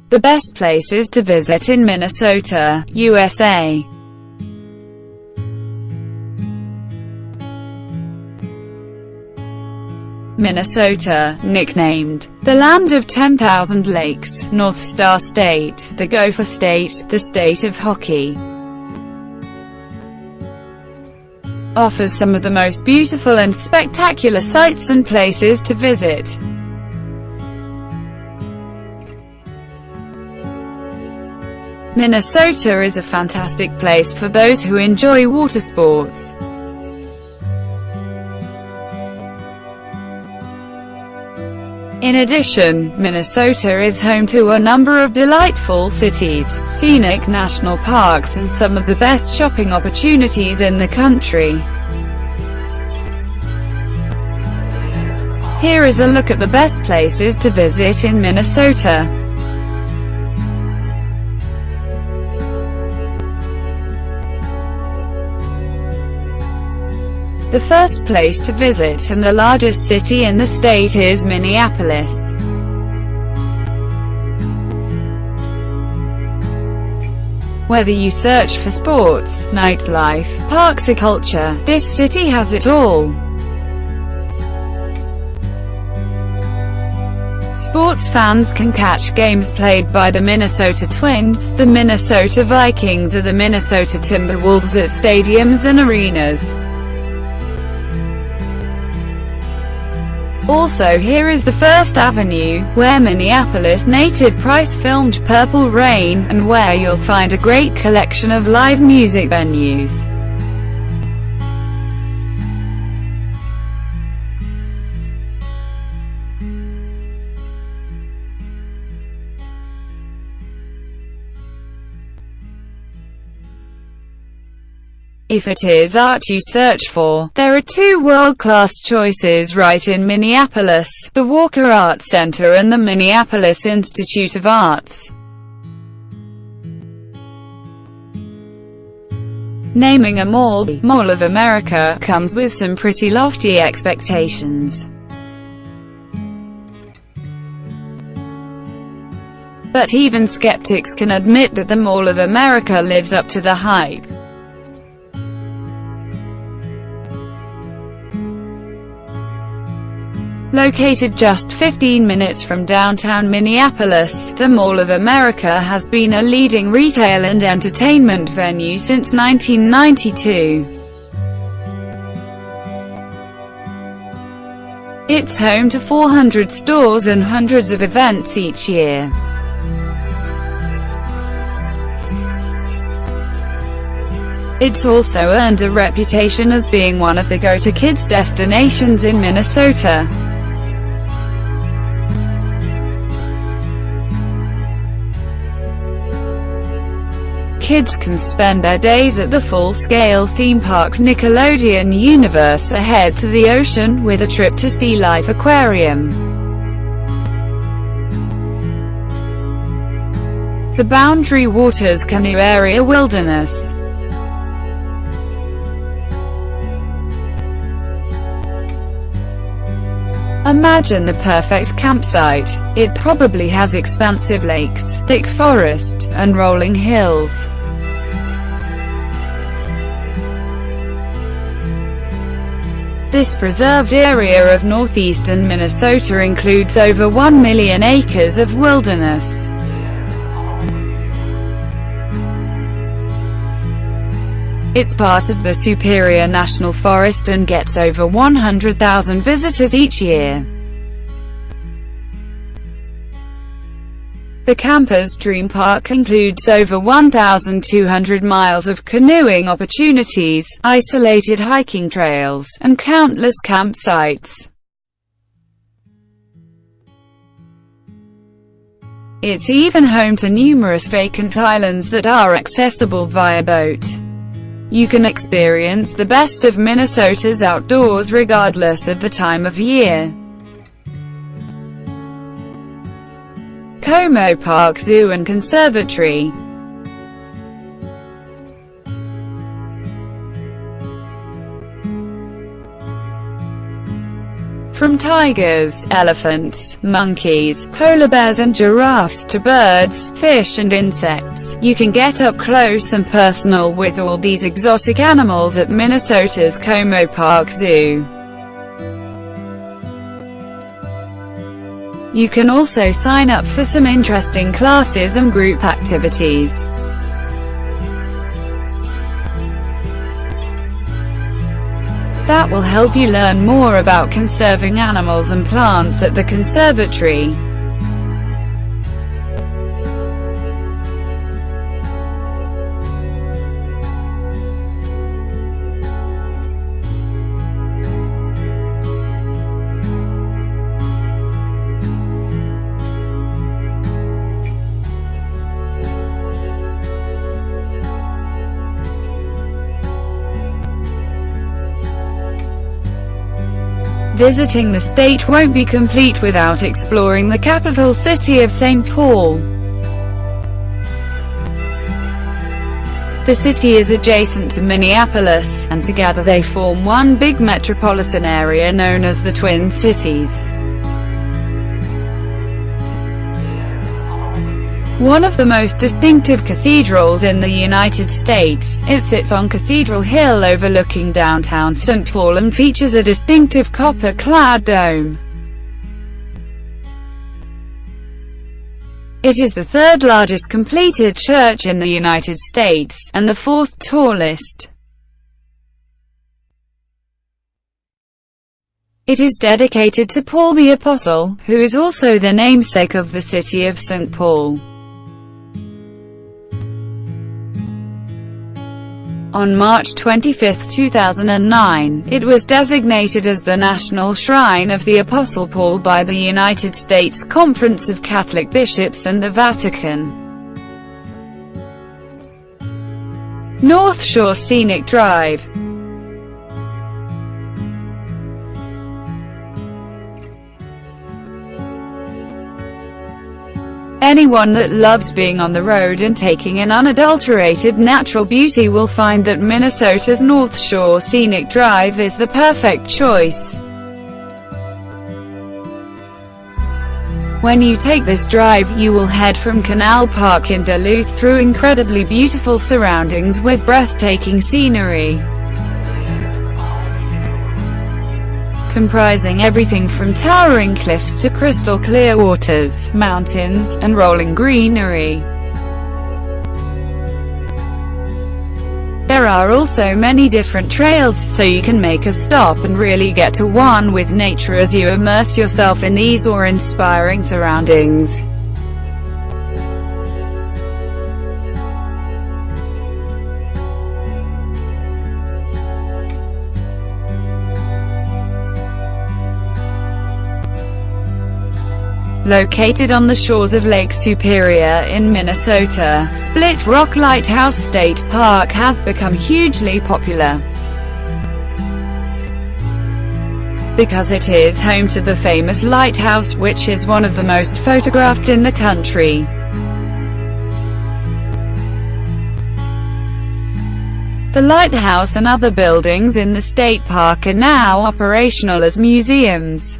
The best places to visit in Minnesota, USA. Minnesota, nicknamed the Land of 10,000 Lakes, North Star State, the Gopher State, the state of hockey, offers some of the most beautiful and spectacular sights and places to visit. Minnesota is a fantastic place for those who enjoy water sports. In addition, Minnesota is home to a number of delightful cities, scenic national parks and some of the best shopping opportunities in the country. Here is a look at the best places to visit in Minnesota. The first place to visit and the largest city in the state is Minneapolis. Whether you search for sports, nightlife, parks or culture, this city has it all. Sports fans can catch games played by the Minnesota Twins, the Minnesota Vikings or the Minnesota Timberwolves at stadiums and arenas. Also, here is the First Avenue, where Minneapolis native Price filmed Purple Rain, and where you'll find a great collection of live music venues. If it is art you search for, there are two world-class choices right in Minneapolis, the Walker Art Center and the Minneapolis Institute of Arts. Naming a mall, Mall of America, comes with some pretty lofty expectations. But even skeptics can admit that the Mall of America lives up to the hype. Located just 15 minutes from downtown Minneapolis, the Mall of America has been a leading retail and entertainment venue since 1992. It's home to 400 stores and hundreds of events each year. It's also earned a reputation as being one of the go-to kids destinations in Minnesota. Kids can spend their days at the full-scale theme park Nickelodeon Universe or head to the ocean with a trip to Sea Life Aquarium. The Boundary-waters-canoe-area-wilderness. Imagine the perfect campsite. It probably has expansive lakes, thick forest, and rolling hills. This preserved area of northeastern Minnesota includes over 1 million acres of wilderness. It's part of the Superior National Forest and gets over 100,000 visitors each year. The Campers Dream Park includes over 1,200 miles of canoeing opportunities, isolated hiking trails, and countless campsites. It's even home to numerous vacant islands that are accessible via boat. You can experience the best of Minnesota's outdoors regardless of the time of year. Como-Park-Zoo-and-Conservatory. From tigers, elephants, monkeys, polar bears and giraffes to birds, fish and insects, you can get up close and personal with all these exotic animals at Minnesota's Como-Park-Zoo. You can also sign up for some interesting classes and group activities. That will help you learn more about conserving animals and plants at the conservatory. Visiting the state won't be complete without exploring the capital city of St. Paul. The city is adjacent to Minneapolis, and together they form one big metropolitan area known as the Twin Cities. One of the most distinctive cathedrals in the United States, it sits on Cathedral Hill overlooking downtown St. Paul and features a distinctive copper-clad dome. It is the third largest completed church in the United States, and the fourth tallest. It is dedicated to Paul the Apostle, who is also the namesake of the city of St. Paul. On March 25, 2009, it was designated as the National Shrine of the Apostle Paul by the United States Conference of Catholic Bishops and the Vatican. North Shore Scenic Drive. Anyone that loves being on the road and taking in unadulterated natural beauty will find that Minnesota's North Shore Scenic Drive is the perfect choice. When you take this drive, you will head from Canal Park in Duluth through incredibly beautiful surroundings with breathtaking scenery, comprising everything from towering cliffs to crystal clear waters, mountains, and rolling greenery. There are also many different trails, so you can make a stop and really get to one with nature as you immerse yourself in these awe-inspiring surroundings. Located on the shores of Lake Superior in Minnesota, Split-Rock-Lighthouse-State-Park has become hugely popular because it is home to the famous lighthouse, which is one of the most photographed in the country. The lighthouse and other buildings in the state park are now operational as museums,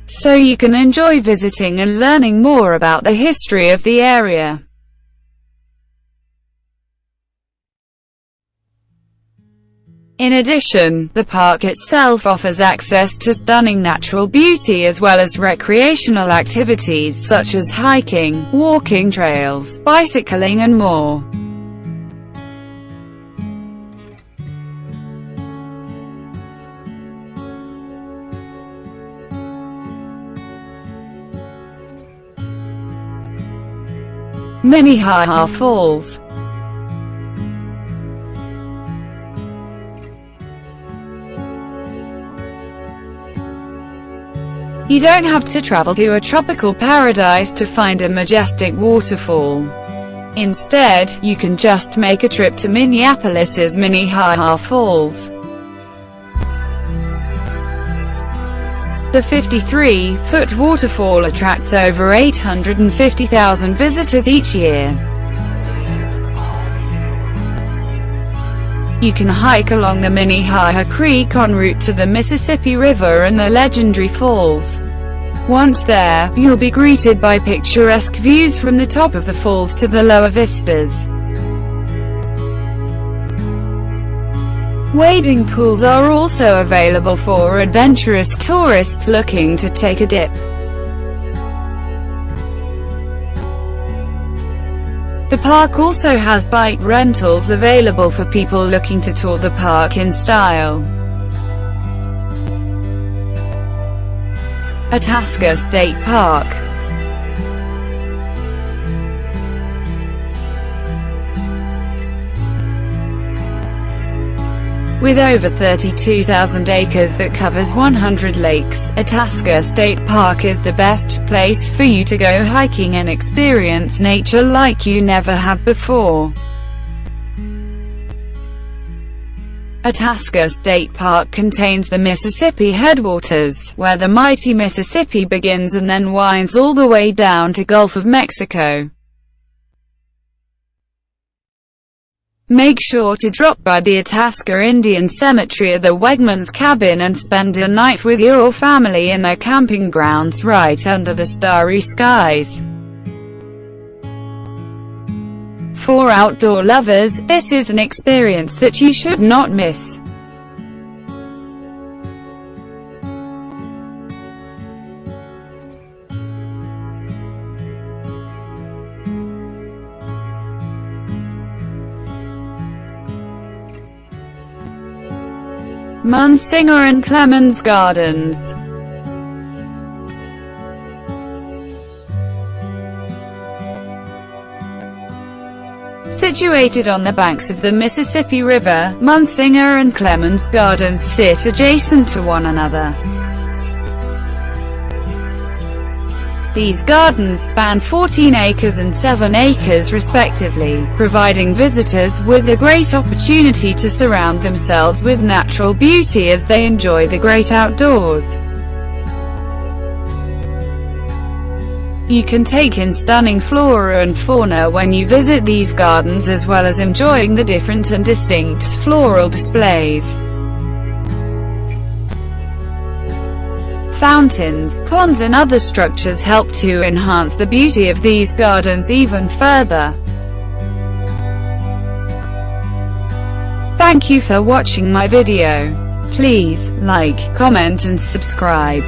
so you can enjoy visiting and learning more about the history of the area. In addition, the park itself offers access to stunning natural beauty as well as recreational activities such as hiking, walking trails, bicycling and more. Minnehaha Falls. You don't have to travel to a tropical paradise to find a majestic waterfall. Instead, you can just make a trip to Minneapolis's Minnehaha Falls. The 53-foot waterfall attracts over 850,000 visitors each year. You can hike along the Minnehaha Creek en route to the Mississippi River and the legendary falls. Once there, you'll be greeted by picturesque views from the top of the falls to the lower vistas. Wading pools are also available for adventurous tourists looking to take a dip. The park also has bike rentals available for people looking to tour the park in style. Itasca State Park. With over 32,000 acres that covers 100 lakes, Itasca State Park is the best place for you to go hiking and experience nature like you never have before. Itasca State Park contains the Mississippi headwaters, where the mighty Mississippi begins and then winds all the way down to Gulf of Mexico. Make sure to drop by the Itasca Indian Cemetery or the Wegmans Cabin and spend a night with your family in their camping grounds right under the starry skies. For outdoor lovers, this is an experience that you should not miss. Munsinger-Clemens-Gardens. Situated on the banks of the Mississippi River, Munsinger and Clemens Gardens sit adjacent to one another. These gardens span 14 acres and 7 acres respectively, providing visitors with a great opportunity to surround themselves with natural beauty as they enjoy the great outdoors. You can take in stunning flora and fauna when you visit these gardens, as well as enjoying the different and distinct floral displays. Fountains, ponds and other structures help to enhance the beauty of these gardens even further. Thank you for watching my video. Please like, comment and subscribe.